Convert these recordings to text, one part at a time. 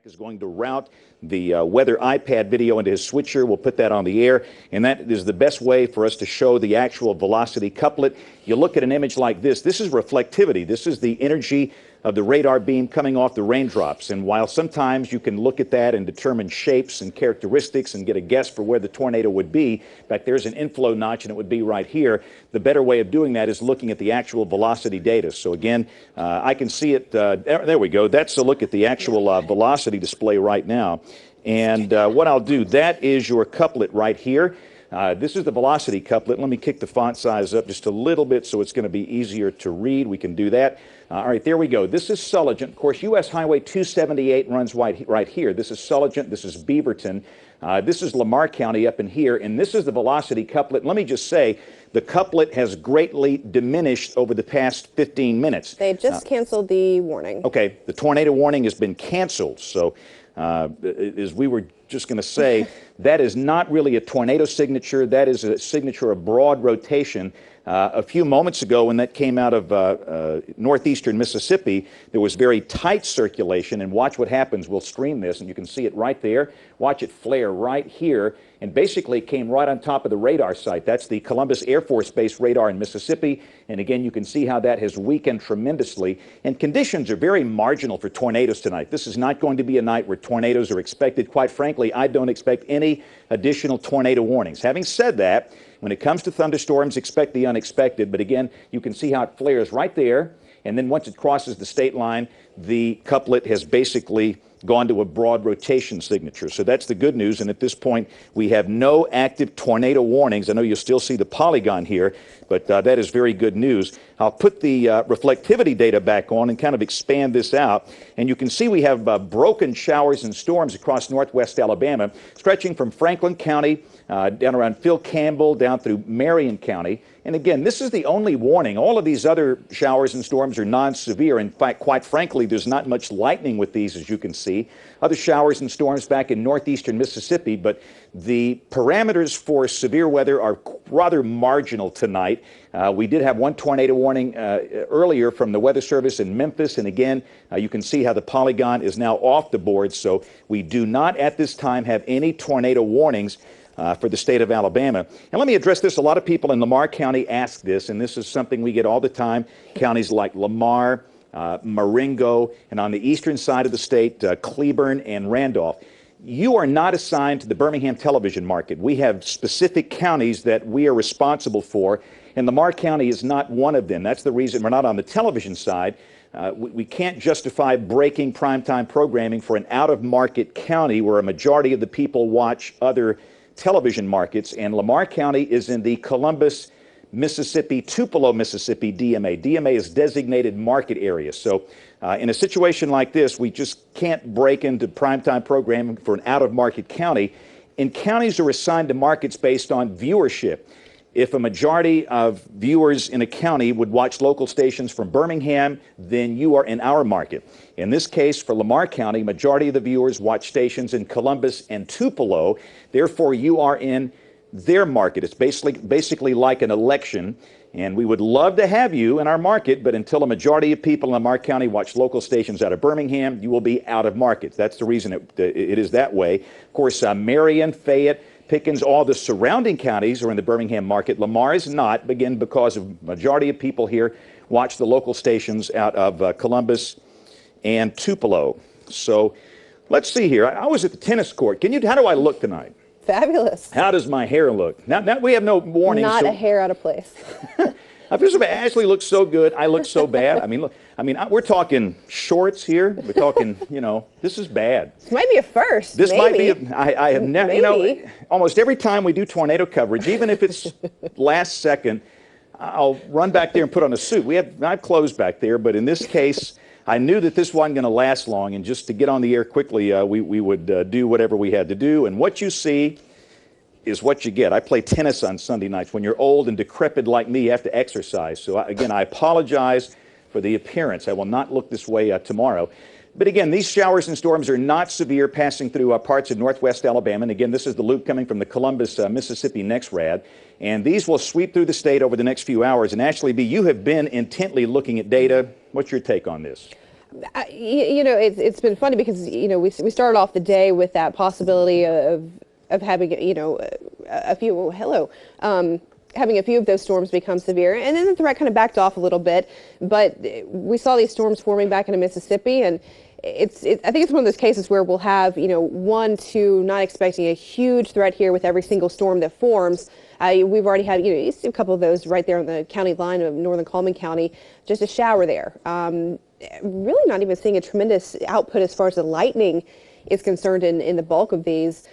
Is going to route the weather iPad video into his switcher. We'll put that on the air, and that is the best way for us to show the actual velocity couplet. You look at an image like this. This is reflectivity. This is the energy of the radar beam coming off the raindrops. And while sometimes you can look at that and determine shapes and characteristics and get a guess for where the tornado would be, in fact, there's an inflow notch and it would be right here. The better way of doing that is looking at the actual velocity data. So again, I can see it. There we go. That's a look at the actual velocity display right now. And what I'll do, that is your couplet right here. This is the velocity couplet. Let me kick the font size up just a little bit so it's going to be easier to read. We can do that. All right, there we go. This is Sulligent. Of course, U.S. Highway 278 runs right here. This is Sulligent. This is Beaverton. This is Lamar County up in here, and this is the velocity couplet. Let me just say, the couplet has greatly diminished over the past 15 minutes. They just canceled the warning. Okay, the tornado warning has been canceled. So as we were just going to say, that is not really a tornado signature. That is a signature of broad rotation. A few moments ago, when that came out of northeastern Mississippi, there was very tight circulation, and watch what happens. We'll stream this, and you can see it right there. Watch it flare right here, and basically it came right on top of the radar site. That's the Columbus Air Force Base radar in Mississippi, and again, you can see how that has weakened tremendously, and conditions are very marginal for tornadoes tonight. This is not going to be a night where tornadoes are expected. Quite frankly, I don't expect any additional tornado warnings. Having said that, when it comes to thunderstorms, expect the unexpected. But again, you can see how it flares right there. And then once it crosses the state line, the couplet has basically gone to a broad rotation signature. So that's the good news. And at this point, we have no active tornado warnings. I know you'll still see the polygon here, but that is very good news. I'll put the reflectivity data back on and kind of expand this out. And you can see we have broken showers and storms across northwest Alabama, stretching from Franklin County down around Phil Campbell, down through Marion County. And again, this is the only warning. All of these other showers and storms are non-severe. In fact, quite frankly, there's not much lightning with these, as you can see. Other showers and storms back in northeastern Mississippi, but the parameters for severe weather are rather marginal tonight. We did have one tornado warning earlier from the Weather Service in Memphis, and again, you can see how the polygon is now off the board, so we do not at this time have any tornado warnings for the state of Alabama. And let me address this. A lot of people in Lamar County ask this, and this is something we get all the time. Counties like Lamar, Marengo, and on the eastern side of the state, Cleburne and Randolph. You are not assigned to the Birmingham television market. We have specific counties that we are responsible for, and Lamar County is not one of them. That's the reason we're not on the television side. We can't justify breaking primetime programming for an out-of-market county where a majority of the people watch other television markets, and Lamar County is in the Columbus, Mississippi, Tupelo, Mississippi DMA. DMA is designated market area. So in a situation like this, we just can't break into primetime programming for an out-of-market county. And counties are assigned to markets based on viewership. If a majority of viewers in a county would watch local stations from Birmingham, then you are in our market. In this case, for Lamar County, majority of the viewers watch stations in Columbus and Tupelo. Therefore, you are in their market. It's basically like an election, and we would love to have you in our market, but until a majority of people in Lamar County watch local stations out of Birmingham, you will be out of market. That's the reason it is that way. Of course, Marion, Fayette, Pickens, all the surrounding counties are in the Birmingham market. Lamar is not, again, because a majority of people here watch the local stations out of Columbus and Tupelo. So let's see here. I was at the tennis court. How do I look tonight? Fabulous. How does my hair look? Now we have no warning. Not a hair out of place. I feel so bad. Ashley looks so good. I look so bad. I mean, look. We're talking shorts here. We're talking, this is bad. This might be a first. This maybe. Might be. I have never. Almost every time we do tornado coverage, even if it's last second, I'll run back there and put on a suit. I have clothes back there, but in this case, I knew that this wasn't going to last long, and just to get on the air quickly, we would do whatever we had to do. And what you see is what you get. I play tennis on Sunday nights. When you're old and decrepit like me, you have to exercise. So again, I apologize for the appearance. I will not look this way tomorrow. But again, these showers and storms are not severe, passing through parts of northwest Alabama. And again, this is the loop coming from the Columbus, Mississippi NexRad. And these will sweep through the state over the next few hours. And Ashley B., you have been intently looking at data. What's your take on this? You know, it's been funny because we started off the day with that possibility of having a few having a few of those storms become severe, and then the threat kind of backed off a little bit. But we saw these storms forming back into Mississippi, and I think it's one of those cases where we'll have one, two, not expecting a huge threat here with every single storm that forms. We've already had you see a couple of those right there on the county line of northern Coleman County, just a shower there. Really not even seeing a tremendous output as far as the lightning is concerned in the bulk of these.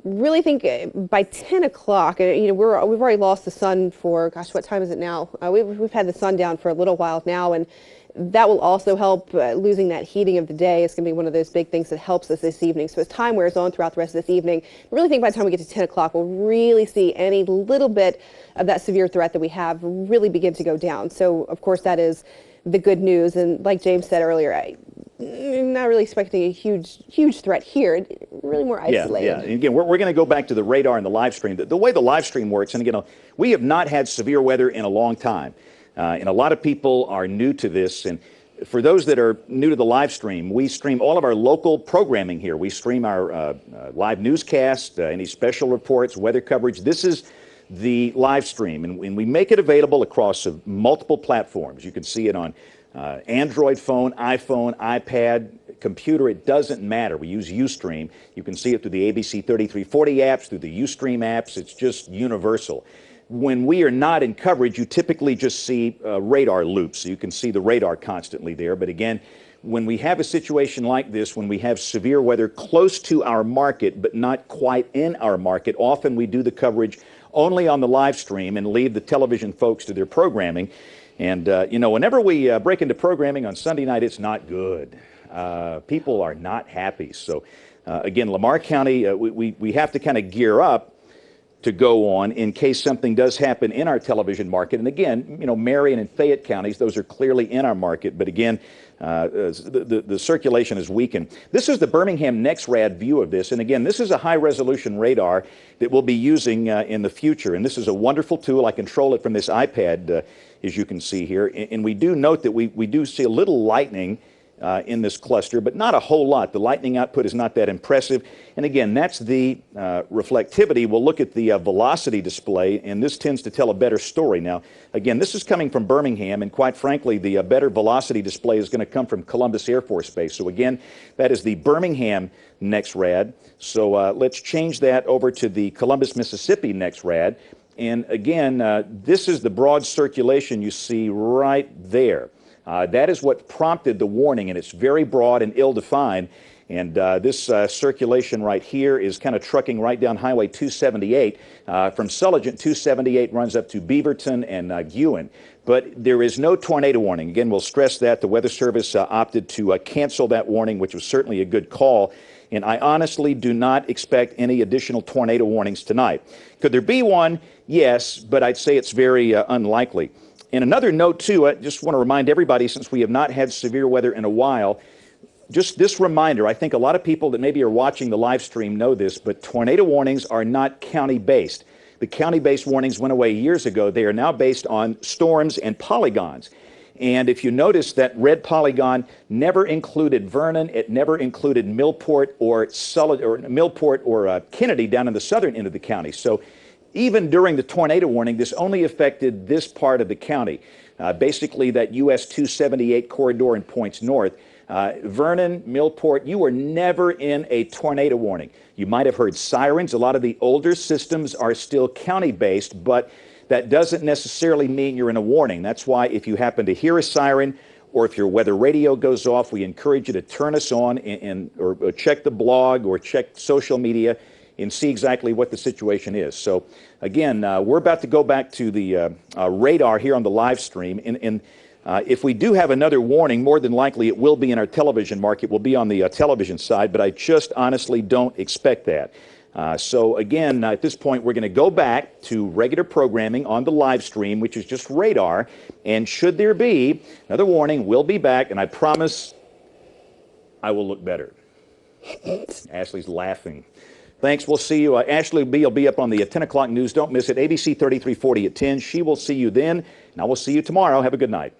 Really think by 10 o'clock, we've already lost the sun for, gosh, what time is it now? We've had the sun down for a little while now, and that will also help. Losing that heating of the day is going to be one of those big things that helps us this evening. So as time wears on throughout the rest of this evening, I really think by the time we get to 10 o'clock, we'll really see any little bit of that severe threat that we have really begin to go down. So, of course, that is the good news. And like James said earlier, I'm not really expecting a huge threat here. Really more isolated. Yeah. And again, we're going to go back to the radar and the live stream. The way the live stream works, and again, we have not had severe weather in a long time. And a lot of people are new to this. And for those that are new to the live stream, we stream all of our local programming here. We stream our live newscast, any special reports, weather coverage. This is the live stream, and we make it available across multiple platforms. You can see it on Android phone, iPhone, iPad, computer. It doesn't matter. We use Ustream. You can see it through the ABC 3340 apps, through the Ustream apps. It's just universal. When we are not in coverage, you typically just see radar loops. So you can see the radar constantly there. But again, when we have a situation like this, when we have severe weather close to our market but not quite in our market, often we do the coverage only on the live stream and leave the television folks to their programming. And, whenever we break into programming on Sunday night, it's not good. People are not happy. So, again, Lamar County, we have to kind of gear up to go on in case something does happen in our television market. And again, Marion and Fayette counties, those are clearly in our market. But again, the circulation is weakened. This is the Birmingham NexRad view of this. And again, this is a high-resolution radar that we'll be using in the future. And this is a wonderful tool. I control it from this iPad, as you can see here. And we do note that we do see a little lightning in this cluster, but not a whole lot. The lightning output is not that impressive. And again, that's the reflectivity. We'll look at the velocity display, and this tends to tell a better story. Now, again, this is coming from Birmingham, and quite frankly, the better velocity display is going to come from Columbus Air Force Base. So again, that is the Birmingham NexRad. So let's change that over to the Columbus, Mississippi NexRad. And again, this is the broad circulation you see right there. That is what prompted the warning, and it's very broad and ill-defined. And this circulation right here is kind of trucking right down Highway 278. From Sulligent, 278 runs up to Beaverton and Guin. But there is no tornado warning. Again, we'll stress that. The Weather Service opted to cancel that warning, which was certainly a good call. And I honestly do not expect any additional tornado warnings tonight. Could there be one? Yes, but I'd say it's very unlikely. And another note, too, I just want to remind everybody, since we have not had severe weather in a while, just this reminder, I think a lot of people that maybe are watching the live stream know this, but tornado warnings are not county-based. The county-based warnings went away years ago. They are now based on storms and polygons. And if you notice, that red polygon never included Vernon, it never included Millport or Kennedy down in the southern end of the county. So even during the tornado warning, this only affected this part of the county, basically that US 278 corridor and points north. Vernon, Millport, you were never in a tornado warning. You might have heard sirens. A lot of the older systems are still county-based, but that doesn't necessarily mean you're in a warning. That's why if you happen to hear a siren or if your weather radio goes off, we encourage you to turn us on or check the blog or check social media and see exactly what the situation is. So again, we're about to go back to the radar here on the live stream. And if we do have another warning, more than likely it will be in our television market. Will be on the television side, but I just honestly don't expect that. So again, at this point, we're going to go back to regular programming on the live stream, which is just radar. And should there be another warning, we'll be back, and I promise I will look better. Ashley's laughing. Thanks. We'll see you. Ashley B will be up on the 10 o'clock news. Don't miss it. ABC 3340 at 10. She will see you then, and I will see you tomorrow. Have a good night.